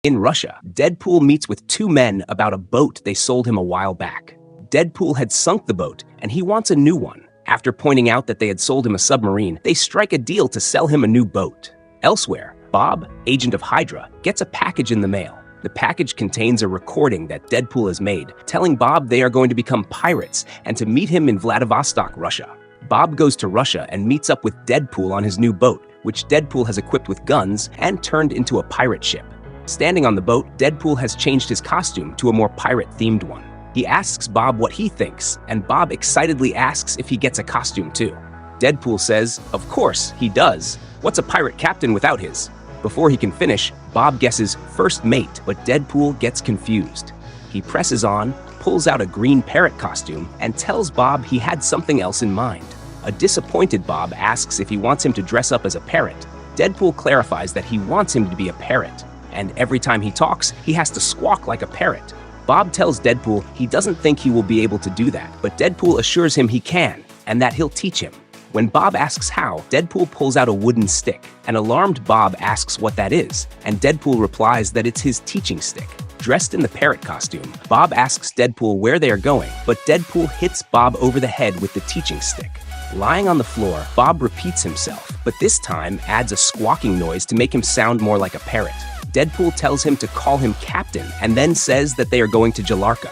In Russia, Deadpool meets with two men about a boat they sold him a while back. Deadpool had sunk the boat, and he wants a new one. After pointing out that they had sold him a submarine, they strike a deal to sell him a new boat. Elsewhere, Bob, agent of Hydra, gets a package in the mail. The package contains a recording that Deadpool has made, telling Bob they are going to become pirates and to meet him in Vladivostok, Russia. Bob goes to Russia and meets up with Deadpool on his new boat, which Deadpool has equipped with guns and turned into a pirate ship. Standing on the boat, Deadpool has changed his costume to a more pirate-themed one. He asks Bob what he thinks, and Bob excitedly asks if he gets a costume too. Deadpool says, of course, he does. What's a pirate captain without his? Before he can finish, Bob guesses first mate, but Deadpool gets confused. He presses on, pulls out a green parrot costume, and tells Bob he had something else in mind. A disappointed Bob asks if he wants him to dress up as a parrot. Deadpool clarifies that he wants him to be a parrot, and every time he talks, he has to squawk like a parrot. Bob tells Deadpool he doesn't think he will be able to do that, but Deadpool assures him he can, and that he'll teach him. When Bob asks how, Deadpool pulls out a wooden stick. An alarmed Bob asks what that is, and Deadpool replies that it's his teaching stick. Dressed in the parrot costume, Bob asks Deadpool where they are going, but Deadpool hits Bob over the head with the teaching stick. Lying on the floor, Bob repeats himself, but this time adds a squawking noise to make him sound more like a parrot. Deadpool tells him to call him Captain and then says that they are going to Jalarka.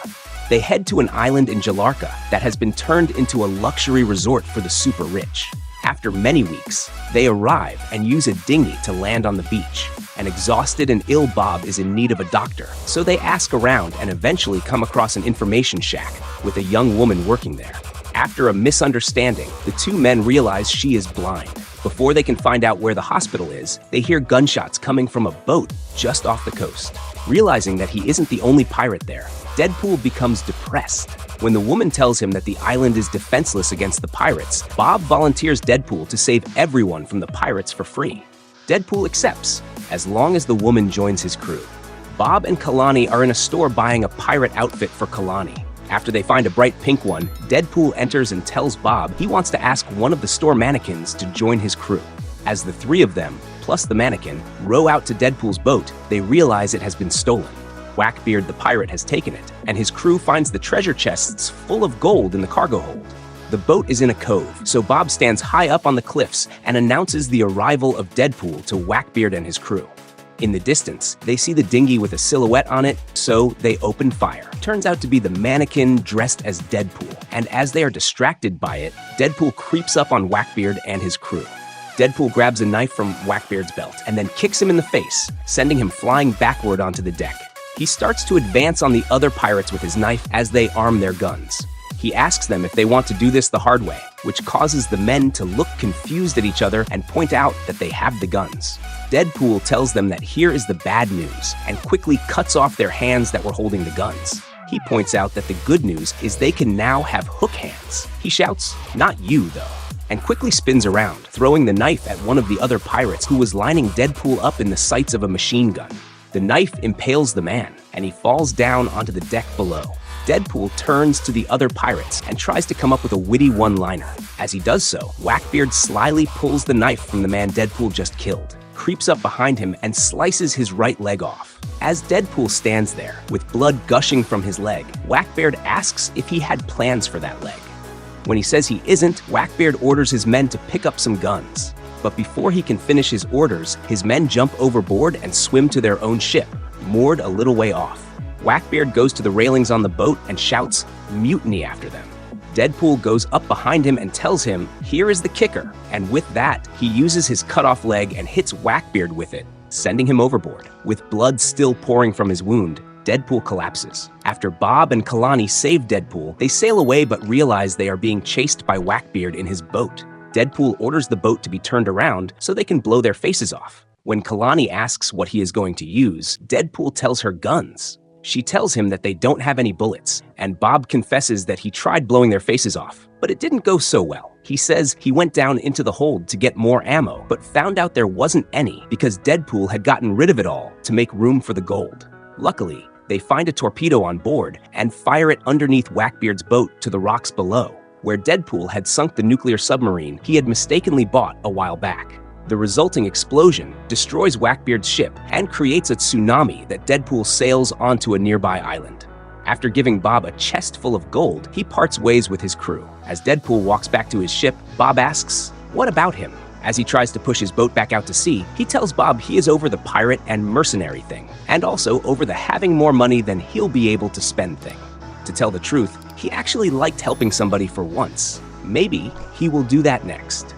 They head to an island in Jalarka that has been turned into a luxury resort for the super rich. After many weeks, they arrive and use a dinghy to land on the beach. An exhausted and ill Bob is in need of a doctor, so they ask around and eventually come across an information shack with a young woman working there. After a misunderstanding, the two men realize she is blind. Before they can find out where the hospital is, they hear gunshots coming from a boat just off the coast. Realizing that he isn't the only pirate there, Deadpool becomes depressed. When the woman tells him that the island is defenseless against the pirates, Bob volunteers Deadpool to save everyone from the pirates for free. Deadpool accepts, as long as the woman joins his crew. Bob and Kalani are in a store buying a pirate outfit for Kalani. After they find a bright pink one, Deadpool enters and tells Bob he wants to ask one of the store mannequins to join his crew. As the three of them, plus the mannequin, row out to Deadpool's boat, they realize it has been stolen. Whackbeard the pirate has taken it, and his crew finds the treasure chests full of gold in the cargo hold. The boat is in a cove, so Bob stands high up on the cliffs and announces the arrival of Deadpool to Whackbeard and his crew. In the distance, they see the dinghy with a silhouette on it, so they open fire. Turns out to be the mannequin dressed as Deadpool, and as they are distracted by it, Deadpool creeps up on Whackbeard and his crew. Deadpool grabs a knife from Whackbeard's belt and then kicks him in the face, sending him flying backward onto the deck. He starts to advance on the other pirates with his knife as they arm their guns. He asks them if they want to do this the hard way, which causes the men to look confused at each other and point out that they have the guns. Deadpool tells them that here is the bad news and quickly cuts off their hands that were holding the guns. He points out that the good news is they can now have hook hands. He shouts, "Not you, though," and quickly spins around, throwing the knife at one of the other pirates who was lining Deadpool up in the sights of a machine gun. The knife impales the man, and he falls down onto the deck below. Deadpool turns to the other pirates and tries to come up with a witty one-liner. As he does so, Whackbeard slyly pulls the knife from the man Deadpool just killed, creeps up behind him, and slices his right leg off. As Deadpool stands there, with blood gushing from his leg, Whackbeard asks if he had plans for that leg. When he says he isn't, Whackbeard orders his men to pick up some guns. But before he can finish his orders, his men jump overboard and swim to their own ship, moored a little way off. Whackbeard goes to the railings on the boat and shouts, "Mutiny," after them. Deadpool goes up behind him and tells him, "Here is the kicker," and with that, he uses his cut-off leg and hits Whackbeard with it, sending him overboard. With blood still pouring from his wound, Deadpool collapses. After Bob and Kalani save Deadpool, they sail away but realize they are being chased by Whackbeard in his boat. Deadpool orders the boat to be turned around so they can blow their faces off. When Kalani asks what he is going to use, Deadpool tells her guns. She tells him that they don't have any bullets, and Bob confesses that he tried blowing their faces off, but it didn't go so well. He says he went down into the hold to get more ammo, but found out there wasn't any because Deadpool had gotten rid of it all to make room for the gold. Luckily, they find a torpedo on board and fire it underneath Whackbeard's boat to the rocks below, where Deadpool had sunk the nuclear submarine he had mistakenly bought a while back. The resulting explosion destroys Whackbeard's ship and creates a tsunami that Deadpool sails onto a nearby island. After giving Bob a chest full of gold, he parts ways with his crew. As Deadpool walks back to his ship, Bob asks, "What about him?" As he tries to push his boat back out to sea, he tells Bob he is over the pirate and mercenary thing, and also over the having more money than he'll be able to spend thing. To tell the truth, he actually liked helping somebody for once. Maybe he will do that next.